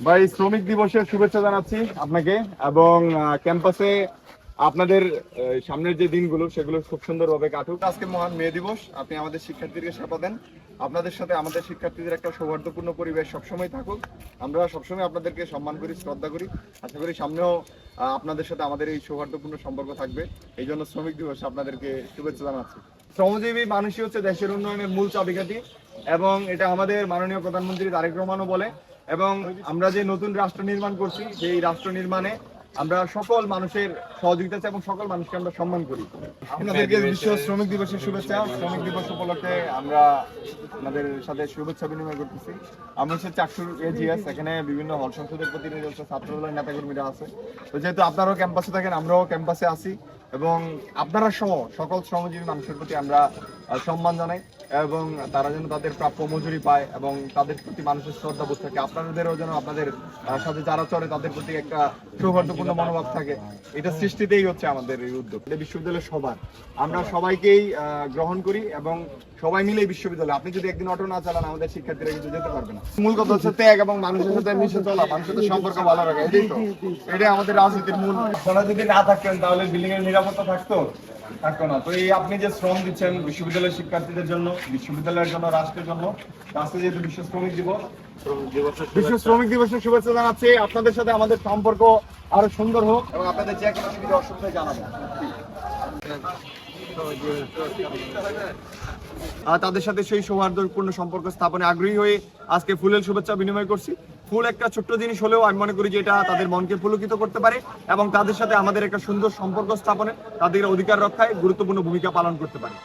ভাই শ্রমিক দিবসের শুভেচ্ছা জানাচ্ছি আপনাকে এবং ক্যাম্পাসে আপনাদের সামনের যে দিনগুলো সেগুলো খুব সুন্দরভাবে কাটুক। আজকে মহান মে দিবস, আপনি আমাদের শিক্ষার্থীদেরকে সেবা দেন। আপনাদের সাথে আমাদের শিক্ষার্থীদের একটা সৌহার্দ্যপূর্ণ পরিবেশ সবসময় থাকুক। আমরা সবসময় আপনাদেরকে সম্মান করি, শ্রদ্ধা করি। আশা করি সামনেও আপনাদের সাথে আমাদের এই সৌহার্দ্যপূর্ণ সম্পর্ক থাকবে। এই জন্য শ্রমিক দিবস আপনাদেরকে শুভেচ্ছা জানাচ্ছি। শ্রমজীবী মানুষই হচ্ছে দেশের উন্নয়নের মূল চাবিকাঠি এবং এটা আমাদের মাননীয় প্রধানমন্ত্রী তারেক রহমানও বলে। এবং আমরা যে নতুন রাষ্ট্র নির্মাণ করছি সেই রাষ্ট্র নির্মাণে আমরা সকল মানুষের সহযোগিতা চাই এবং সকল মানুষকে আমরা সম্মান করি। আপনাদেরকে বিশ্ব শ্রমিক দিবসের শুভেচ্ছা। শ্রমিক দিবস উপলক্ষে আমরা আপনাদের সাথে শুভেচ্ছা বিনিময় করতেছি। আমরা হচ্ছে চাকসুর এজিএস, এখানে বিভিন্ন হল সংসদের প্রতিনিধি হচ্ছে, ছাত্রদলের নেতাকর্মীরা আছে। তো যেহেতু আপনারাও ক্যাম্পাসে থাকেন, আমরাও ক্যাম্পাসে আছি এবং আপনারা সহ সকল শ্রমজীবী মানুষের প্রতি আমরা সম্মান জানাই এবং তারা যেন তাদের প্রাপ্য মজুরি পায় এবং তাদের প্রতি মানুষের শ্রদ্ধাবোধ থাকে। আপনাদেরও যেন আপনাদের সাথে যারা চলে তাদের প্রতি একটা সৌহার্দ্যপূর্ণ মনোভাব থাকে। এটা সৃষ্টিতেই হচ্ছে আমাদের এই উদ্যোগ। এটা বিশ্ববিদ্যালয়ের সবার, আমরা সবাইকেই গ্রহণ করি এবং সবাই মিলে বিশ্ববিদ্যালয়। আপনি যদি একদিন অটো না চালান আমাদের শিক্ষার্থীরা কিন্তু যেতে পারবে না। মূল কথা হচ্ছে ত্যাগ এবং মানুষের সাথে মিশে চলা, মানুষের সাথে সম্পর্ক ভালো রাখা। এটাই তো, এটাই আমাদের রাজনীতির মূল। আপনারা যদি না থাকতেন তাহলে বিল্ডিং এর নিরাপত্তা থাকতো না। তো এই আপনি যে শ্রম দিচ্ছেন বিশ্ববিদ্যালয়ের শিক্ষার্থীদের জন্য, বিশ্ববিদ্যালয়ের জন্য, রাষ্ট্রের জন্য, রাষ্ট্রে যেহেতু বিশ্ব শ্রমিক দিবস, বিশ্ব শ্রমিক দিবসের শুভেচ্ছা জানাচ্ছি। আপনাদের সাথে আমাদের সম্পর্ক আরো সুন্দর হোক এবং আপনাদের যে কোনো সুবিধা অসুবিধা জানাবো। তাদের সাথে সেই সৌহার্দ্যপূর্ণ সম্পর্ক স্থাপনে আগ্রহী হয়ে আজকে ফুলের শুভেচ্ছা বিনিময় করছি। ফুল একটা ছোট্ট জিনিস হলেও আমি মনে করি যে এটা তাদের মনকে পুলকিত করতে পারে এবং তাদের সাথে আমাদের একটা সুন্দর সম্পর্ক স্থাপনে, তাদের অধিকার রক্ষায় গুরুত্বপূর্ণ ভূমিকা পালন করতে পারে।